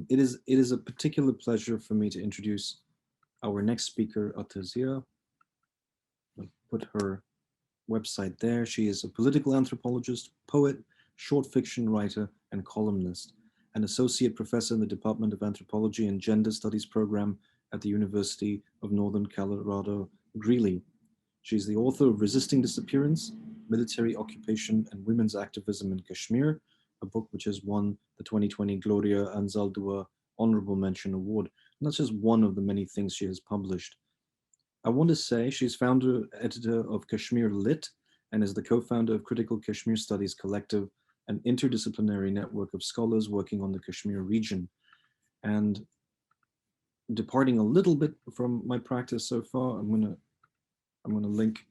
It is a particular pleasure for me to introduce our next speaker, Ather. I'll put her website there. She is a political anthropologist, poet, short fiction writer, and columnist, an associate professor in the Department of Anthropology and Gender Studies program at the University of Northern Colorado, Greeley. She's the author of Resisting Disappearance, Military Occupation and Women's Activism in Kashmir, a book which has won the 2020 Gloria Anzaldúa Honorable Mention Award. And that's just one of the many things she has published. I want to say she's founder editor of Kashmir Lit and is the co-founder of Critical Kashmir Studies Collective, an interdisciplinary network of scholars working on the Kashmir region. And departing a little bit from my practice so far, I'm gonna link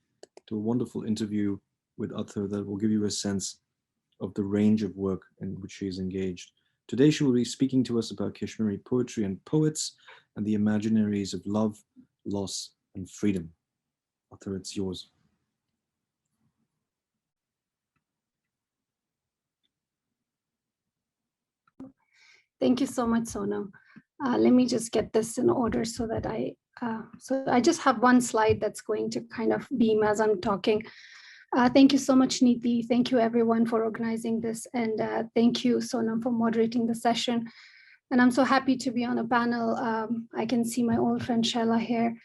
to a wonderful interview with Ather that will give you a sense of the range of work in which she is engaged. Today she will be speaking to us about Kashmiri poetry and poets and the imaginaries of love, loss, and freedom. Ather, it's yours. Thank you so much, Sonam. Let me just get this in order so that so I just have one slide that's going to kind of beam as I'm talking. Thank you so much, Neeti. Thank you everyone for organizing this. And thank you, Sonam, for moderating the session. And I'm so happy to be on a panel. I can see my old friend Shella here.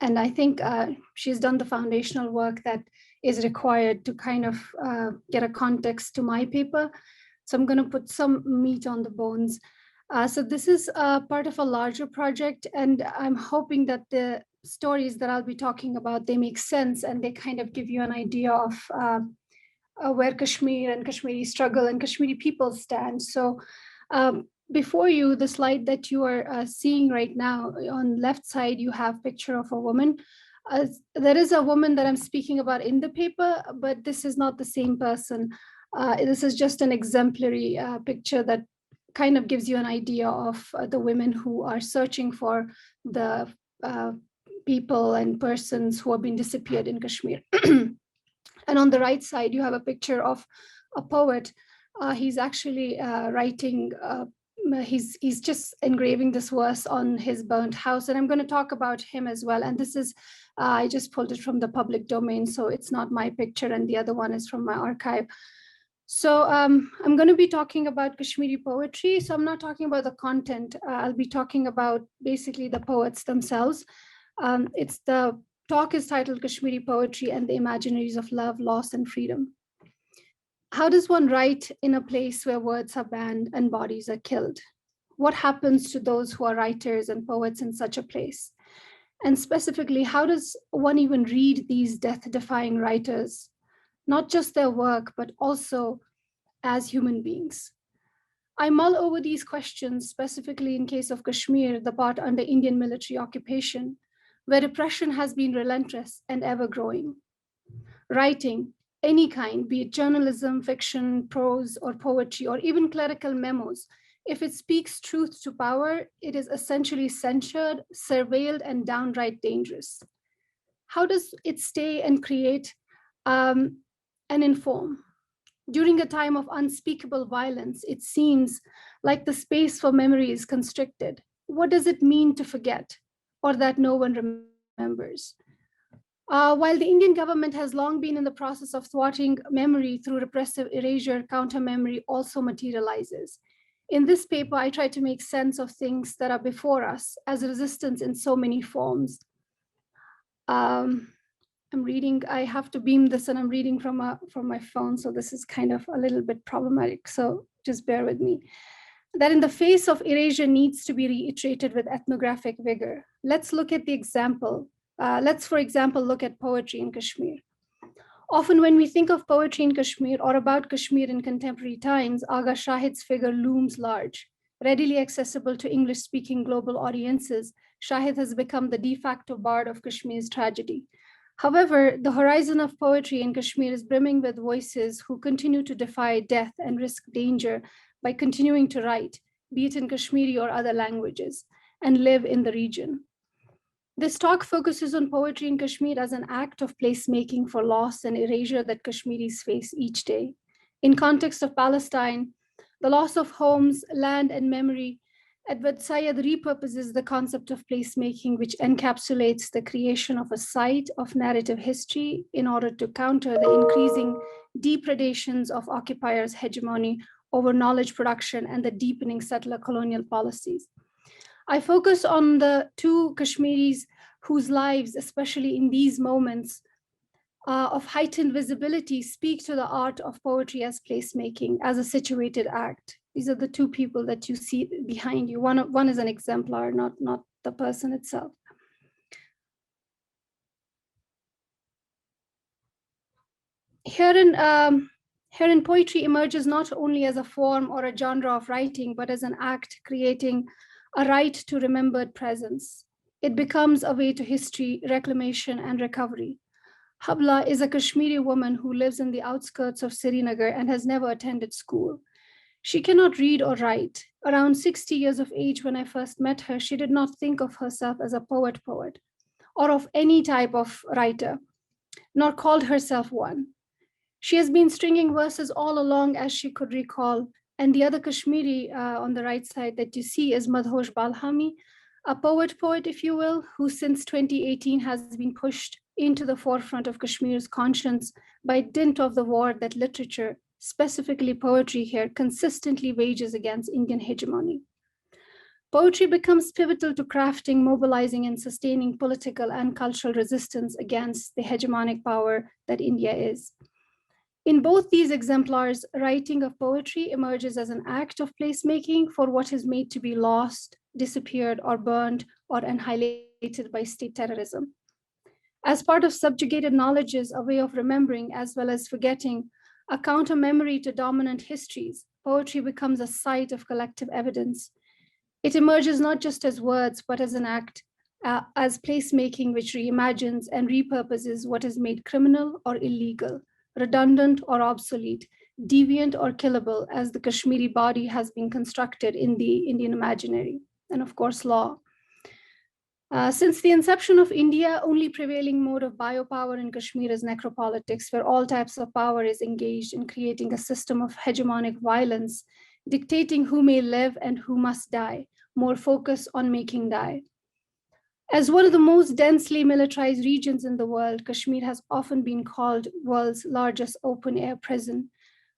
And I think she's done the foundational work that is required to kind of get a context to my paper. So I'm going to put some meat on the bones. So this is part of a larger project, and I'm hoping that the stories that I'll be talking about, they make sense and they kind of give you an idea of where Kashmir and Kashmiri struggle and Kashmiri people stand. So before you, the slide that you are seeing right now, on left side, you have a picture of a woman. There is a woman that I'm speaking about in the paper, but this is not the same person. This is just an exemplary picture that kind of gives you an idea of the women who are searching for the people and persons who have been disappeared in Kashmir. And on the right side, you have a picture of a poet. He's actually writing, he's just engraving this verse on his burnt house. And I'm going to talk about him as well. And this is, I just pulled it from the public domain, so it's not my picture, and the other one is from my archive. So I'm going to be talking about Kashmiri poetry. So I'm not talking about the content. I'll be talking about basically the poets themselves. The talk is titled Kashmiri Poetry and the Imaginaries of Love, Loss, and Freedom. How does one write in a place where words are banned and bodies are killed? What happens to those who are writers and poets in such a place? And specifically, how does one even read these death-defying writers? Not just their work, but also as human beings. I mull over these questions, specifically in case of Kashmir, the part under Indian military occupation, where repression has been relentless and ever growing. Writing, any kind, be it journalism, fiction, prose, or poetry, or even clerical memos, if it speaks truth to power, it is essentially censured, surveilled, and downright dangerous. How does it stay and create and inform? During a time of unspeakable violence, it seems like the space for memory is constricted. What does it mean to forget, or that no one remembers? While the Indian government has long been in the process of thwarting memory through repressive erasure, counter-memory also materializes. In this paper, I try to make sense of things that are before us as resistance in so many forms. I'm reading, I have to beam this and I'm reading from my phone, so this is kind of a little bit problematic, so just bear with me. That in the face of erasure needs to be reiterated with ethnographic vigor. Let's look at the example. Let's, for example, look at poetry in Kashmir. Often when we think of poetry in Kashmir or about Kashmir in contemporary times, Agha Shahid's figure looms large. Readily accessible to English-speaking global audiences, Shahid has become the de facto bard of Kashmir's tragedy. However, the horizon of poetry in Kashmir is brimming with voices who continue to defy death and risk danger by continuing to write, be it in Kashmiri or other languages, and live in the region. This talk focuses on poetry in Kashmir as an act of placemaking for loss and erasure that Kashmiris face each day. In context of Palestine, the loss of homes, land, and memory Edward Said repurposes the concept of placemaking, which encapsulates the creation of a site of narrative history in order to counter the increasing depredations of occupiers' hegemony over knowledge production and the deepening settler colonial policies. I focus on the two Kashmiris whose lives, especially in these moments of heightened visibility, speak to the art of poetry as placemaking, as a situated act. These are the two people that you see behind you. One is an exemplar, not the person itself. Herein, poetry emerges not only as a form or a genre of writing, but as an act creating a right to remembered presence. It becomes a way to history, reclamation, and recovery. Habla is a Kashmiri woman who lives in the outskirts of Srinagar and has never attended school. She cannot read or write. Around 60 years of age when I first met her, she did not think of herself as a poet or of any type of writer, nor called herself one. She has been stringing verses all along as she could recall. And the other Kashmiri on the right side that you see is Madhosh Balhami, a poet, if you will, who since 2018 has been pushed into the forefront of Kashmir's conscience by dint of the war that literature, specifically poetry here, consistently wages against Indian hegemony. Poetry becomes pivotal to crafting, mobilizing, and sustaining political and cultural resistance against the hegemonic power that India is. In both these exemplars, writing of poetry emerges as an act of placemaking for what is made to be lost, disappeared, or burned, or annihilated by state terrorism. As part of subjugated knowledges, a way of remembering as well as forgetting, a counter memory to dominant histories, poetry becomes a site of collective evidence. It emerges not just as words, but as an act, as placemaking which reimagines and repurposes what is made criminal or illegal, redundant or obsolete, deviant or killable, as the Kashmiri body has been constructed in the Indian imaginary, and of course, law. Since the inception of India, only prevailing mode of biopower in Kashmir is necropolitics, where all types of power is engaged in creating a system of hegemonic violence, dictating who may live and who must die, more focus on making die. As one of the most densely militarized regions in the world, Kashmir has often been called world's largest open-air prison,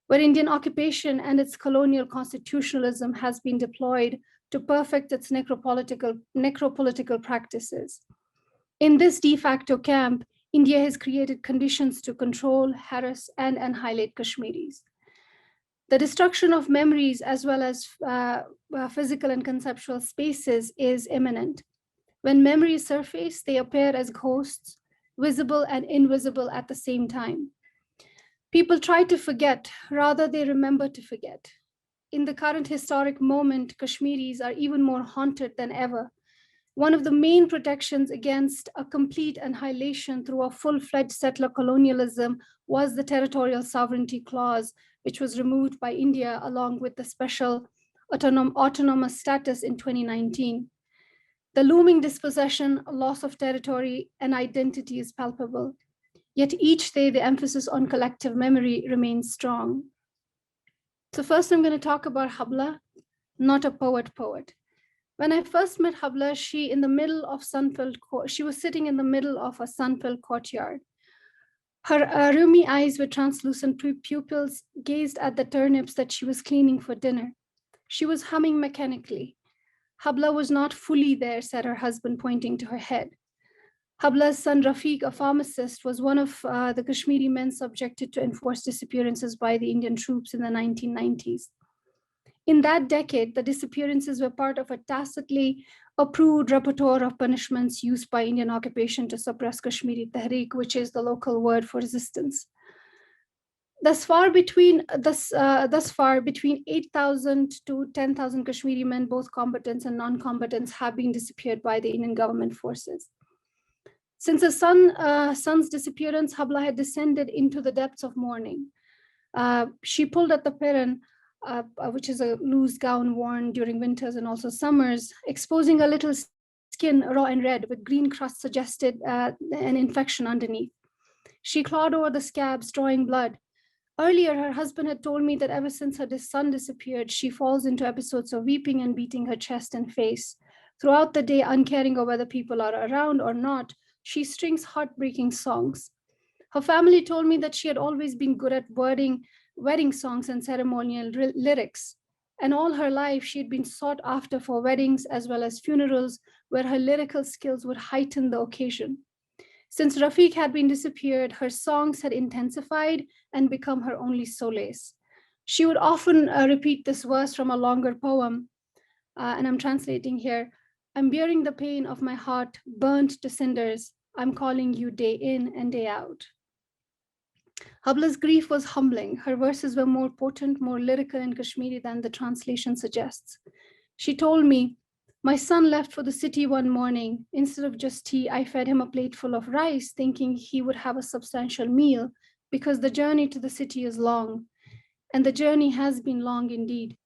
where Indian occupation and its colonial constitutionalism has been deployed to perfect its necropolitical practices. In this de facto camp, India has created conditions to control, harass, and annihilate Kashmiris. The destruction of memories as well as physical and conceptual spaces is imminent. When memories surface, they appear as ghosts, visible and invisible at the same time. People try to forget, rather they remember to forget. In the current historic moment, Kashmiris are even more haunted than ever. One of the main protections against a complete annihilation through a full-fledged settler colonialism was the territorial sovereignty clause, which was removed by India along with the special autonomous status in 2019. The looming dispossession, loss of territory, and identity is palpable. Yet each day, the emphasis on collective memory remains strong. So first, I'm going to talk about Habla, not a poet. When I first met Habla, she was sitting in the middle of a sun-filled courtyard. Her roomy eyes with translucent pupils gazed at the turnips that she was cleaning for dinner. She was humming mechanically. Habla was not fully there, said her husband, pointing to her head. Habla's son Rafiq, a pharmacist, was one of the Kashmiri men subjected to enforced disappearances by the Indian troops in the 1990s. In that decade, the disappearances were part of a tacitly approved repertoire of punishments used by Indian occupation to suppress Kashmiri Tehreek, which is the local word for resistance. Thus far, between 8,000 to 10,000 Kashmiri men, both combatants and non-combatants, have been disappeared by the Indian government forces. Since her son's disappearance, Habla had descended into the depths of mourning. She pulled at the peran, which is a loose gown worn during winters and also summers, exposing a little skin raw and red with green crust suggested an infection underneath. She clawed over the scabs, drawing blood. Earlier, her husband had told me that ever since her son disappeared, she falls into episodes of weeping and beating her chest and face. Throughout the day, uncaring of whether people are around or not, she strings heartbreaking songs. Her family told me that she had always been good at wedding songs and ceremonial lyrics. And all her life, she had been sought after for weddings as well as funerals, where her lyrical skills would heighten the occasion. Since Rafiq had been disappeared, her songs had intensified and become her only solace. She would often repeat this verse from a longer poem, and I'm translating here. I'm bearing the pain of my heart burnt to cinders. I'm calling you day in and day out. Habla's grief was humbling. Her verses were more potent, more lyrical in Kashmiri than the translation suggests. She told me, my son left for the city one morning. Instead of just tea, I fed him a plateful of rice, thinking he would have a substantial meal because the journey to the city is long. And the journey has been long indeed.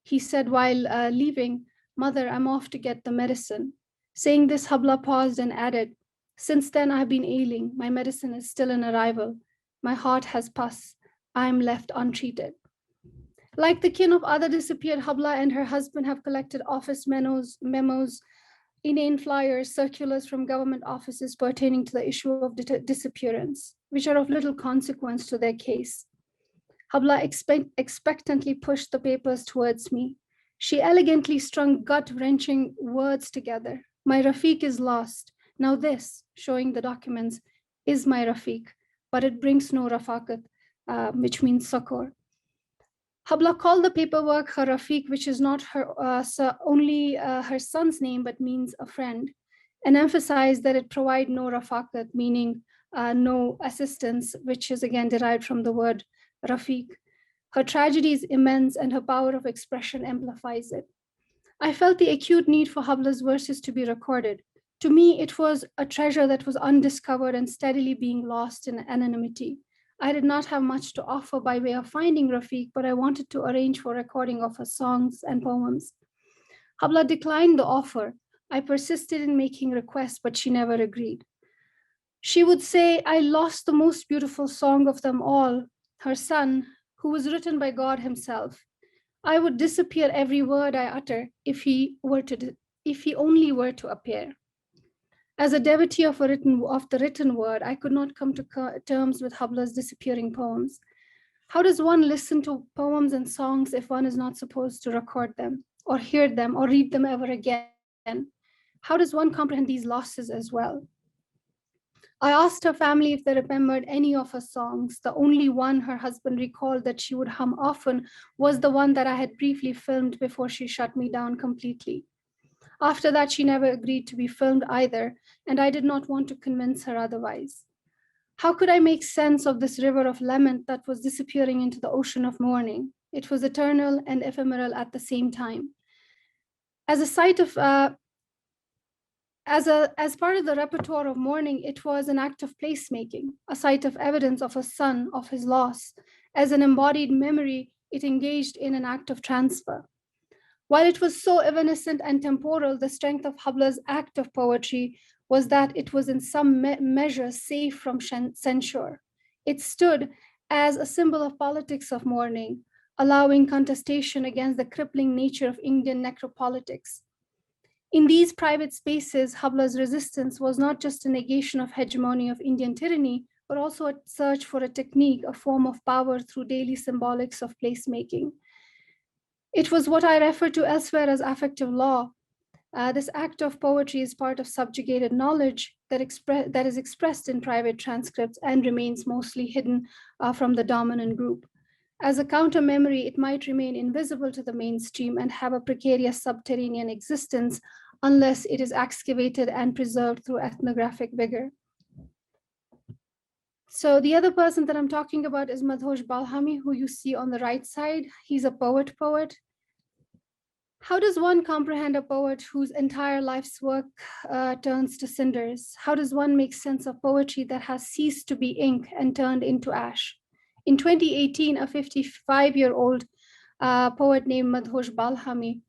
He said while leaving, Mother, I'm off to get the medicine. Saying this, Habla paused and added, since then I've been ailing. My medicine is still in arrival. My heart has pus. I'm left untreated. Like the kin of other disappeared, Habla and her husband have collected office memos, inane flyers, circulars from government offices pertaining to the issue of disappearance, which are of little consequence to their case. Habla expectantly pushed the papers towards me. She elegantly strung gut-wrenching words together. My Rafiq is lost. Now this, showing the documents, is my Rafiq, but it brings no Rafaqat, which means succor. Habla called the paperwork her Rafiq, which is not only her son's name, but means a friend, and emphasized that it provide no Rafaqat, meaning no assistance, which is again derived from the word Rafiq. Her tragedy is immense and her power of expression amplifies it. I felt the acute need for Habla's verses to be recorded. To me, it was a treasure that was undiscovered and steadily being lost in anonymity. I did not have much to offer by way of finding Rafiq, but I wanted to arrange for recording of her songs and poems. Habla declined the offer. I persisted in making requests, but she never agreed. She would say, I lost the most beautiful song of them all, her son, who was written by God himself. I would disappear every word I utter if he only were to appear. As a devotee of the written word, I could not come to terms with Habla's disappearing poems. How does one listen to poems and songs if one is not supposed to record them, or hear them, or read them ever again? How does one comprehend these losses as well? I asked her family if they remembered any of her songs. The only one her husband recalled that she would hum often was the one that I had briefly filmed before she shut me down completely. After that, she never agreed to be filmed either, and I did not want to convince her otherwise. How could I make sense of this river of lament that was disappearing into the ocean of mourning? It was eternal and ephemeral at the same time. As a site of As part of the repertoire of mourning, it was an act of placemaking, a site of evidence of a son, of his loss. As an embodied memory, it engaged in an act of transfer. While it was so evanescent and temporal, the strength of Habla's act of poetry was that it was in some measure safe from censure. It stood as a symbol of politics of mourning, allowing contestation against the crippling nature of Indian necropolitics. In these private spaces, Habla's resistance was not just a negation of hegemony of Indian tyranny, but also a search for a technique, a form of power through daily symbolics of placemaking. It was what I refer to elsewhere as affective law. This act of poetry is part of subjugated knowledge that is expressed in private transcripts and remains mostly hidden from the dominant group. As a counter memory, it might remain invisible to the mainstream and have a precarious subterranean existence unless it is excavated and preserved through ethnographic vigor. So the other person that I'm talking about is Madhosh Balhami, who you see on the right side. He's a poet. How does one comprehend a poet whose entire life's work turns to cinders? How does one make sense of poetry that has ceased to be ink and turned into ash? In 2018, a 55-year-old poet named Madhosh Balhami,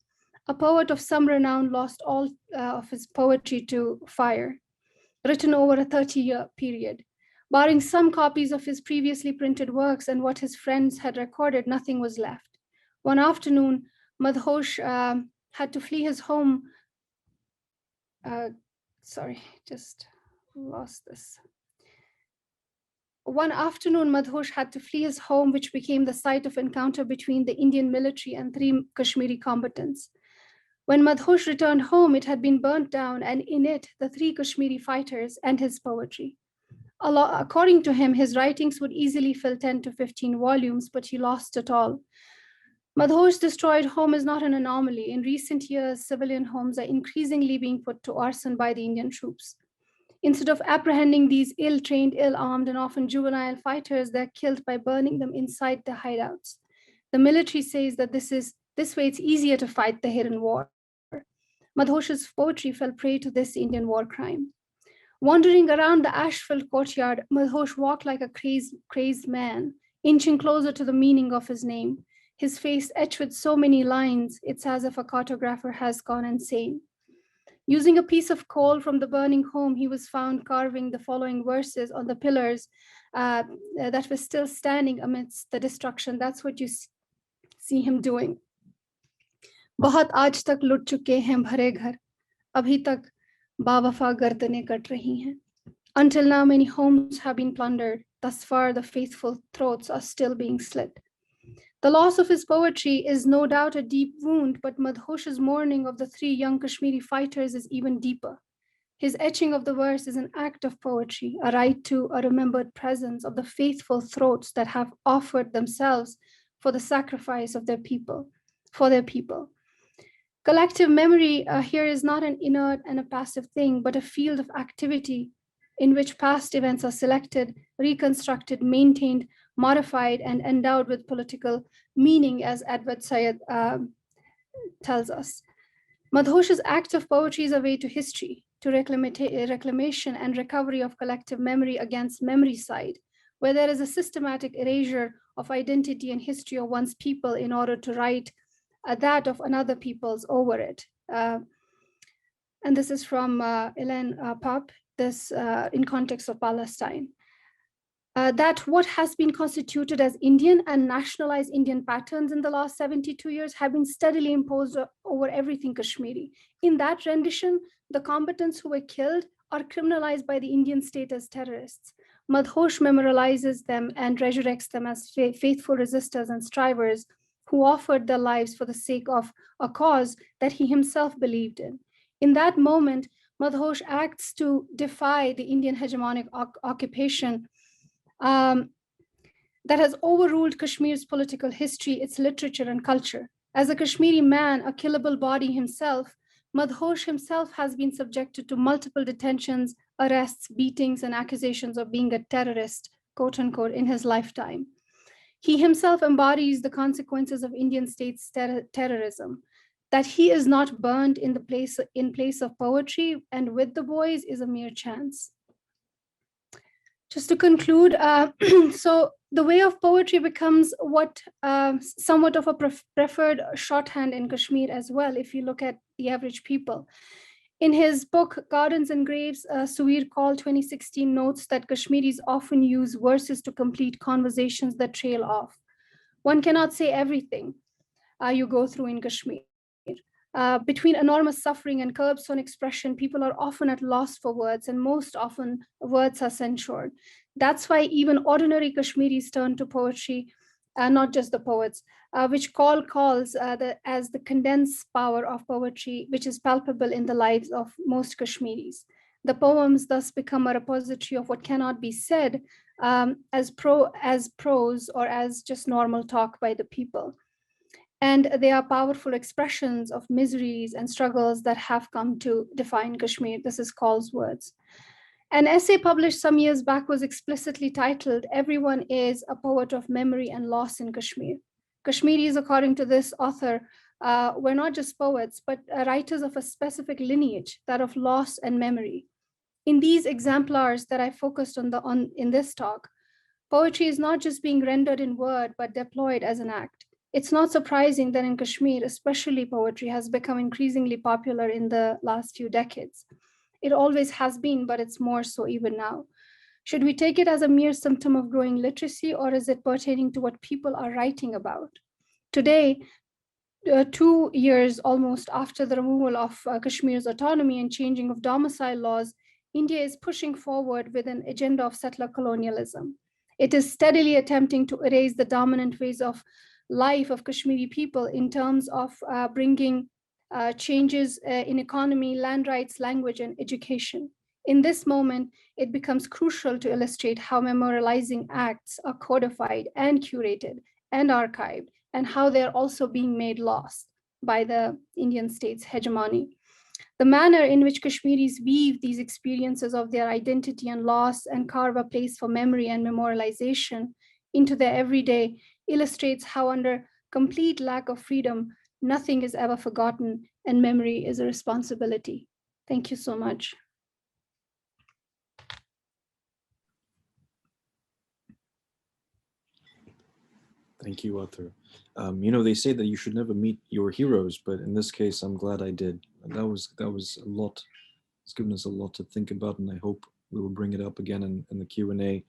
a poet of some renown, lost all of his poetry to fire, written over a 30-year period. Barring some copies of his previously printed works and what his friends had recorded, nothing was left. One afternoon, Madhosh had to flee his home. Sorry, just lost this. One afternoon, Madhosh had to flee his home, which became the site of encounter between the Indian military and 3 Kashmiri combatants. When Madhosh returned home, it had been burnt down, and in it, the 3 Kashmiri fighters and his poetry. According to him, his writings would easily fill 10 to 15 volumes, but he lost it all. Madhosh's destroyed home is not an anomaly. In recent years, civilian homes are increasingly being put to arson by the Indian troops. Instead of apprehending these ill-trained, ill-armed, and often juvenile fighters, they're killed by burning them inside the hideouts. The military says that this way it's easier to fight the hidden war. Madhosh's poetry fell prey to this Indian war crime. Wandering around the ash-filled courtyard, Madhosh walked like a crazed man, inching closer to the meaning of his name. His face etched with so many lines, it's as if a cartographer has gone insane. Using a piece of coal from the burning home, he was found carving the following verses on the pillars that were still standing amidst the destruction. That's what you see him doing. बहुत आज तक लुट चुके हैं भरे घर, अभी तक बावफा गर्दनें कट रही हैं. Until now, many homes have been plundered. Thus far, the faithful throats are still being slit. The loss of his poetry is no doubt a deep wound, but Madhosh's mourning of the 3 young Kashmiri fighters is even deeper. His etching of the verse is an act of poetry, a right to a remembered presence of the faithful throats that have offered themselves for the sacrifice of their people, for their people. Collective memory here is not an inert and a passive thing, but a field of activity in which past events are selected, reconstructed, maintained, modified, and endowed with political meaning, as Advait Syed tells us. Madhosh's act of poetry is a way to history, to reclamation and recovery of collective memory against memorycide, where there is a systematic erasure of identity and history of one's people in order to write that of another people's over it. And this is from Elaine Papp, this in context of Palestine. That what has been constituted as Indian and nationalized Indian patterns in the last 72 years have been steadily imposed over everything Kashmiri. In that rendition, the combatants who were killed are criminalized by the Indian state as terrorists. Madhosh memorializes them and resurrects them as faithful resistors and strivers who offered their lives for the sake of a cause that he himself believed in. In that moment, Madhosh acts to defy the Indian hegemonic occupation that has overruled Kashmir's political history, its literature and culture. As a Kashmiri man, a killable body himself, Madhosh himself has been subjected to multiple detentions, arrests, beatings, and accusations of being a terrorist, quote unquote, in his lifetime. He himself embodies the consequences of Indian state's terrorism. That he is not burned in place of poetry and with the boys is a mere chance. Just to conclude, so the way of poetry becomes what somewhat of a preferred shorthand in Kashmir as well, if you look at the average people. In his book, Gardens and Graves, Suir Kaul 2016 notes that Kashmiris often use verses to complete conversations that trail off. One cannot say everything you go through in Kashmir. Between enormous suffering and curbs on expression, people are often at loss for words, and most often words are censured. That's why even ordinary Kashmiris turn to poetry, not just the poets, which calls as the condensed power of poetry, which is palpable in the lives of most Kashmiris. The poems thus become a repository of what cannot be said as prose or as just normal talk by the people. And they are powerful expressions of miseries and struggles that have come to define Kashmir. This is Kaul's words. An essay published some years back was explicitly titled, "Everyone is a Poet of Memory and Loss in Kashmir." Kashmiris, according to this author, were not just poets, but writers of a specific lineage, that of loss and memory. In these exemplars that I focused on in this talk, poetry is not just being rendered in word, but deployed as an act. It's not surprising that in Kashmir, especially poetry has become increasingly popular in the last few decades. It always has been, but it's more so even now. Should we take it as a mere symptom of growing literacy, or is it pertaining to what people are writing about? Today, 2 years almost after the removal of Kashmir's autonomy and changing of domicile laws, India is pushing forward with an agenda of settler colonialism. It is steadily attempting to erase the dominant ways of life of Kashmiri people in terms of bringing changes in economy, land rights, language, and education. In this moment, it becomes crucial to illustrate how memorializing acts are codified and curated and archived, and how they're also being made lost by the Indian state's hegemony. The manner in which Kashmiris weave these experiences of their identity and loss and carve a place for memory and memorialization into their everyday illustrates how, under complete lack of freedom, nothing is ever forgotten and memory is a responsibility. Thank you so much. Thank you, Ather. They say that you should never meet your heroes, but in this case, I'm glad I did. That was a lot. It's given us a lot to think about, and I hope we will bring it up again in the Q&A.